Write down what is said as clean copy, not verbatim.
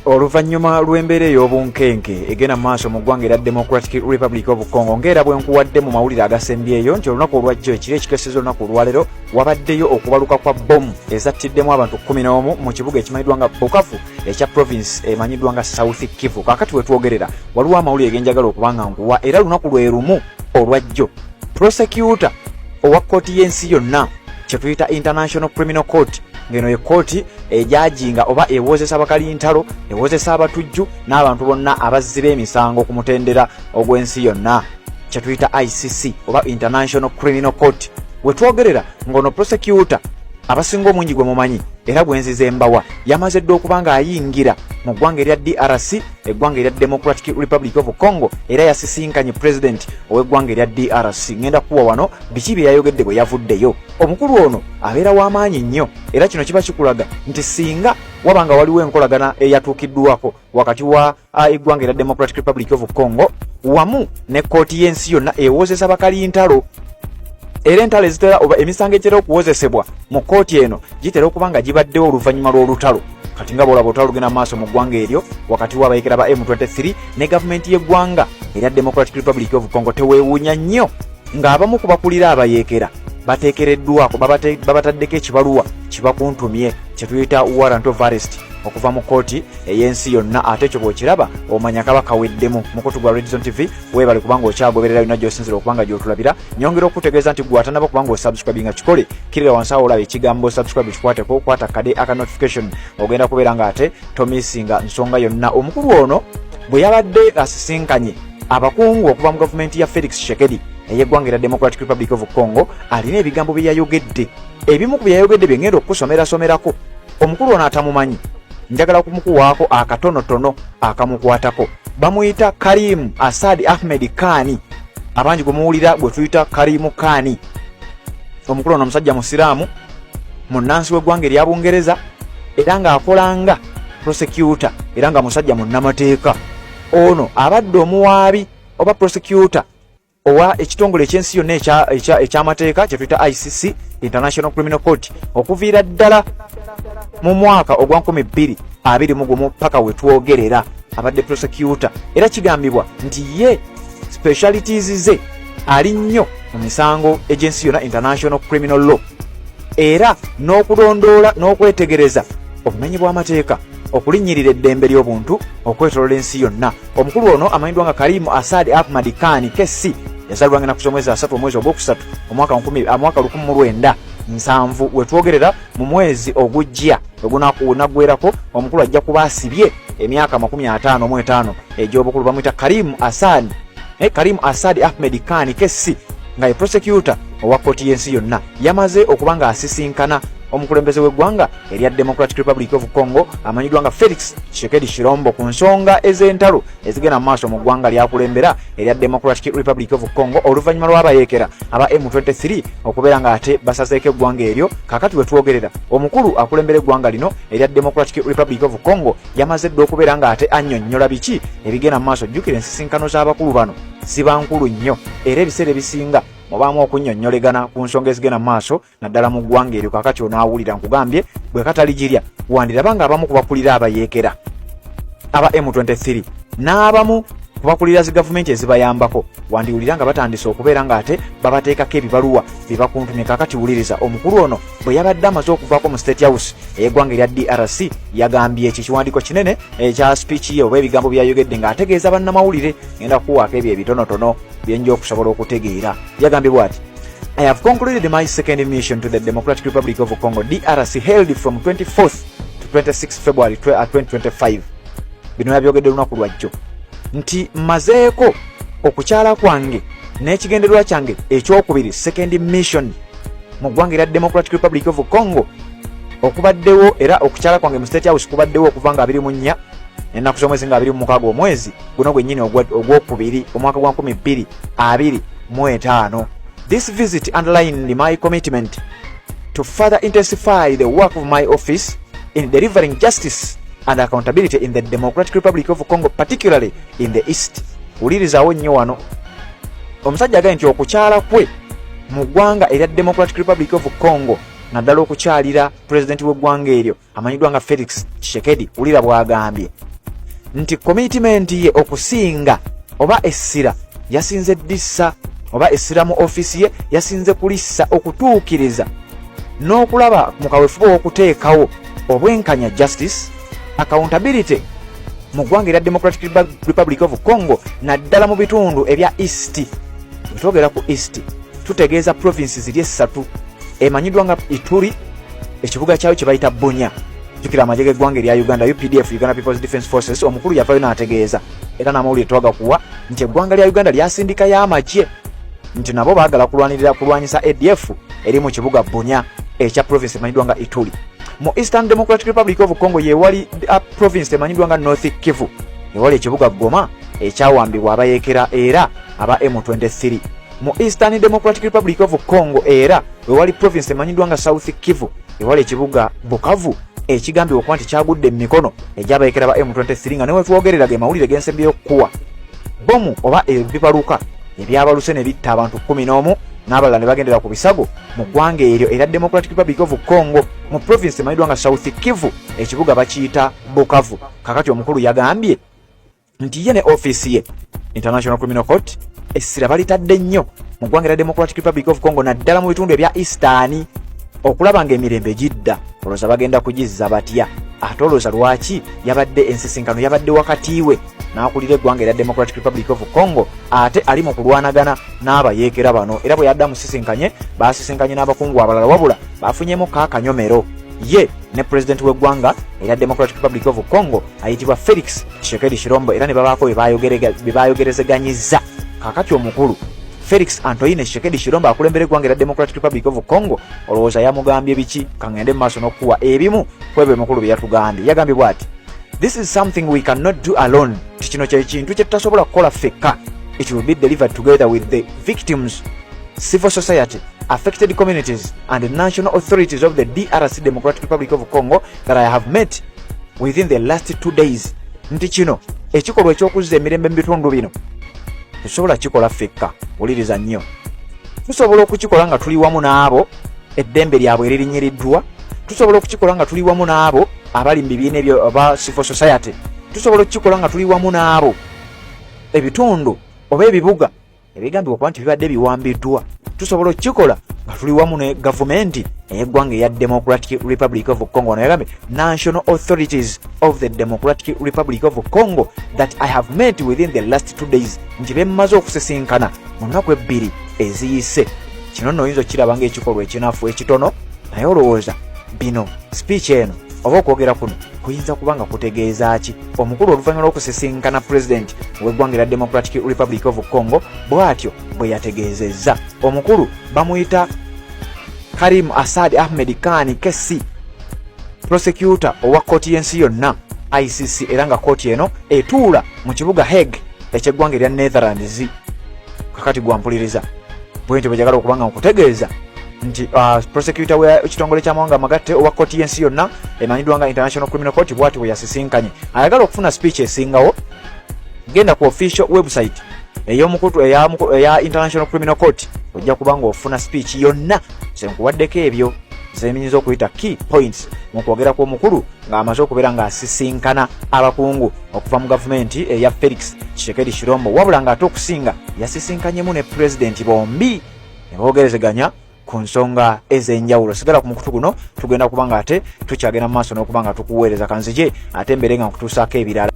Oluvannyuma lw'embeera ey'obunkenke egenda mu maaso mu ggwanga erya Democratic Republic of Congo ng'era bwe nkuwadde mu mawulire agasembyeyo nti olunaku olwajjo ekiro ekikeseza olunaku olwaleero wabaddeyo okubaluka kwa bbomu ezattiddemu abantu 11 mu kibuga ekimanyiddwa nga Bukavu ekya province emanyiddwa nga South Kivu. Kaakati we twogerera waliwo amawulire genjagala okubanga nkuwa era lunaku lwe lumu olwajjo prosecutor owa kkooti y'ensi yonna kye tuyita International Criminal Court ngeno ye kooti ejajinga oba ewozesa bakalintalo ewozesa abatujju n'abantu bonna abazzi b'emisango ku mutendera ogw'ensi yonna kye tuyita ICC oba International Criminal Court. We twogerera ngono prosecutor abasinga omungi gwe mumanyi era gwenzize embawa yamaze dde okuba nga ayingira mu ggwanga erya DRC eggwanga erya Democratic Republic of Congo era yasisinkanye president ow'eggwanga erya DRC. Ngenda kuwa wano biki bye yayogedde bwe yavuddeyo. Omukulu ono abeera w'amaanyi nnyo era kino kiba kikulaga nti singa wabanga waliwo enkolagana eyatuukiddwako wakati wa eggwanga erya Democratic Republic of Congo wamu ne kkooti y'ensi yonna ewozesa bakalintalo era entalo ezitera oba emisango etera okuwozesebwa mu kkooti eno gitera okuba nga gibaddewo oluvannyuma lw'olutalo. Kati nga bwolaba olutalo lugenda maaso mu ggwanga eryo wakati w'abayeekera ba M23 ne gavumenti y'eggwanga erya Democratic Republic of Congo teweewuunya nnyo ng'abamu ku bakulira abayeekera bateekereddwako babataddeko ekibaluwa kibakuntumye kye tuyita warrant of arrest okuva mu kkooti ey'ensi yonna. Ate ekyo bw'okiraba omanya kaba kaweddemu. Mukutu gwa Red Zone TV weebale kubanga okyagoberera yonna gy'osinzira okubanga gy'otulabira. Nyongera okutegeeza nti gwatanaba kubanga osubscribinga kikole kirira wansi awo olaba ekigambo subscribe kikwateko kwata kade aka notification ogenda kubeera nga ate tomisinga nsonga yonna. Omukulu ono bwe yabadde asisinkanye abakungu okuva mu gavumenti ya Felix Tshisekedi ey'eggwanga erya Democratic Republic of Congo alina ebigambo bye yayogedde. Ebimu ku bye yayogedde bye ngenda okusomerasomerako. Omukulu ono atamumanyi njagala kumukuwaako akatonotono akamukwatako. Bamuyita Karim Assad Ahmed Kani, abangi gwe muwulira gwe tuyita Karimu Kani. Omukulu ono musajja musiraamu munnansi w'eggwanga erya Bungereza era ng'akolanga prosecutor era nga musajja munnamateeka. Ono abadde omuwaabi oba prosecutor owa ekitongole ekyensi yonna ekyamateeka kye tuyita ICC International Criminal Court okuviira ddala mu mwaka ogwa 2021 paka we twogerera abadde prosecutor era kigambibwa nti ye specialities ze ali nnyo mu misango egy'ensi yonna International Criminal Law era n'okulondoola n'okwetegereza obumenyi bw'amateeka okulinnyirira eddembe ly'obuntu okwetolola ensi yonna. Omukulu ono amanyiddwa nga Karimu Assad Ahmed Kani Kessi yazalibwa ngena ku mwezi 3 omwezi ogwokusatu omwaka 1970 wetwogerera mu mwezi ogujja ogunaggwerako omukulu ajja kuba asibye emyaka 55 egy'obukulu. Bamuyita Karimu Assad Ahmed Kani Kessi nga ye prosecutor owa kkooti y'ensi yonna yamaze okuba nga asisinkana omukulembeze w'eggwanga erya Democratic Republic of Congo amanyiddwa nga Felix Tshisekedi Tshilombo ku nsonga ez'entalo ezigenda mu maaso mu ggwanga lyakulembera erya Democratic Republic of Congo oluvannyuma lw'abayeekera aba M23 okubeera nga ate basazeeko eggwanga eryo. Kaakati we twogerera omukulu akulembera eggwanga lino erya Democratic Republic of Congo yamaze dde okubeera nga ate annyonnyola biki ebigenda mu maaso. Jjukira ensisinkano z'abakulu bano ziba nkulu nnyo era ebiseera ebisinga mubaamu okunnyonnyolegana ku nsonga ezigenda mu maaso naddala mu ggwanga eryo. Kaakati onaawulira nkugambye bwe katali girya wandiraba nga abamu ku bakulira abayeekera aba M23 n'abamu ku bakulira zi gavumenti ezibayambako wandiwulira nga batandise okubeera nga ate babateekako ebibaluwa bibakuntumye. Kaakati wuliriza omukulu ono bwe yabadde amaze okuvaako mu State House ey'eggwanga erya DRC yagambye eki kiwandiiko kinene ekya speech ye oba ebigambo byayogedde ng'ategeeza bannamawulire. Ngenda kukuwaako ebyo ebitonotono byenja okusobola okutegeera. Yagambye bw'ati: I have concluded my second mission to the Democratic Republic of Congo DRC held from 24th to 26th February 2025. Bino yabyogedde lunaku lwajjo nti mmazeeko okukyala kwange n'ekigendererwa kyange ekyokubiri second mission mu ggwanga erya Democratic Republic of Congo okubaddewo era okukyala kwange mu State House kubaddewo okuva nga 24 ennaku z'omwezi nga 26 omwezi guno gwennyini ogwokubiri omwaka gwa 2025. This visit underlined my commitment to further intensify the work of my office in delivering justice and accountability in the Democratic Republic of Congo, particularly in the East. Ulirizaawo nnyo wano omusajja agaye nti okukyala kwe mu ggwanga erya Democratic Republic of Congo naddala okukyalira pulezidenti w'eggwanga eryo amanyiddwa nga Felix Tshisekedi ulira bw'agambye nti commitment ye okusinga oba essira yasinze dissa oba essira mu ofisi ye yasinze kulissa okutuukiriza n'okulaba mu kaweefube w'okuteekawo obwenkanya justice accountability mu ggwanga erya Democratic Republic of Congo naddala mu bitundu ebya East. Twogera ku East tutegeeza provinces ziri essatu emanyiddwa nga Ituri, ekibuga kyayo kye bayita Bunya. Jukira amagye g'eggwanga erya Uganda UPDF, Uganda People's Defence Forces, omukulu yavayo n'ategeeza era n'amawulire twagakuwa nti eggwanga lya Uganda lyasindika y'amagye nti nabo baagala kulwanyisa ADF eri mu kibuga Bunya ekya province emanyiddwa nga Ituri. Mu Eastern Democratic Republic of Congo yewali province emanyiddwa nga North Kivu, yewali ekibuga Goma ekyawambibwa abayeekera era aba M23. Mu Eastern Democratic Republic of Congo era wewali province emanyiddwa nga South Kivu, yewali ekibuga Bukavu ekigambibwa okuba nti kyagudde mu mikono egy'abayeekera ba M23 nga newetwogereraga amawulire g'ensembi y'okukuwa bomu oba ebibaluka ebyabaluse ne bitta abantu 11 n'abalala ne bagendera ku bisago mu ggwanga eryo era Democratic Republic of Congo mu province emanyiddwa nga South Kivu ekibuga bakiyita Bukavu. Kakati omukulu yagambye nti ye ne ofisi ye International Criminal Court essira balitadde nnyo mu ggwanga erya Democratic Republic of Congo naddala mu bitundu ebya Eastern okulaba ng'emirembe gidda. Olowooza bagenda kugizza batya? Ate olowooza lwaki yabadde ensisinkano yabadde wakati we n'akulira eggwanga erya Democratic Republic of Congo ate ali mu kulwanagana n'abayeekera bano era bwe yadda musisinkanye baasisinkanye n'abakungu abalala wabula baafunyemu kaakanyomero ye ne pulezidenti w'eggwanga erya Democratic Republic of Congo ayitibwa Felix Tshisekedi Tshilombo era ne babaako bye baayogerezeganyizza. Kakati omukulu Felix Antoine Tshisekedi Tshilombo akulembera eggwanga erya Democratic Republic of Congo olowooza yamugambye biki? Kangende mu maaso n'okuwa ebimu kwebyo omukulu bye yatugambye. Yagambye bw'ati, this is something we cannot do alone. Kino kye kintu kye tutasobola kukola ffekka. It will be delivered together with the victims, civil society, affected communities and the national authorities of the DRC Democratic Republic of Congo that I have met within the last 2 days. Nti kino ekikolwa eky'okuzza emirembe mu bitundu bino tusobola kikola ffekka. Wuliriza nnyo, tusobola okukikola nga tuli wamu n'abo eddembe lyabwe eririnyiriddwa. Tusobola okukikola nga tuli wamu n'abo abali mu bibiina ebyo aba civil society. Tusobola okukikola nga tuli wamu n'abo ebitundu oba ebibuga ebigambibwa okuba nti bibadde biwambiddwa. Tusobola okukikola nga tuli wamu ne gavumenti ey'eggwanga eya Democratic Republic of Congo. Nayagambye national authorities of the Democratic Republic of Congo that I have met within the last 2 days. Nti bemmaze okusisinkana mu nnaku 2 eziyise. Kino nno oyinza okiraba ng'ekikolwa ekinafu ekitono, naye olowooza bino speech eno oba okwogera kuno kuyinza kuba nga kutegeeza ki? Omukulu oluvannyuma lw'okusisinkana pulezidenti w'eggwanga erya Democratic Republic of Congo bw'atyo bwe yategeezezza. Omukulu bamuyita Karim Assad Ahmed Khan Kessi, prosecutor owa kkooti y'ensi yonna ICC, era nga kkooti eno etuula mu kibuga Hague eky'eggwanga erya Netherlands. Kakati gwampuliriza bwentyo bwe njagala okuba nga nkutegeeza nti prosecutor w'ekitongole ky'amawanga amagatte owa kkooti y'ensi yonna emanyiddwa nga International Criminal Court bw'ati bwe yasisinkanye. Ayagala okufuna speech esingawo, genda ku official website ey'omukutu eya International Criminal Court ojja kuba nga ofuna speech yonna. Senkuwaddeko ebyo zeminyiza okuyita key points mu kwogera kw'omukulu ng'amaze okubeera ng'asisinkana abakungu okuva mu gavumenti eya Felix Tshisekedi Tshilombo, wabula ng'ate okusinga yasisinkanyemu ne pulezidenti bombi ne boogerezeganya ku nsonga ez'enjawulo. Sigala ku mukutu guno, tugenda kuba nga ate tukyagenda mu maaso n'okuba nga tukuweereza kanzije ate mbere nga nkutuusaako ebirala.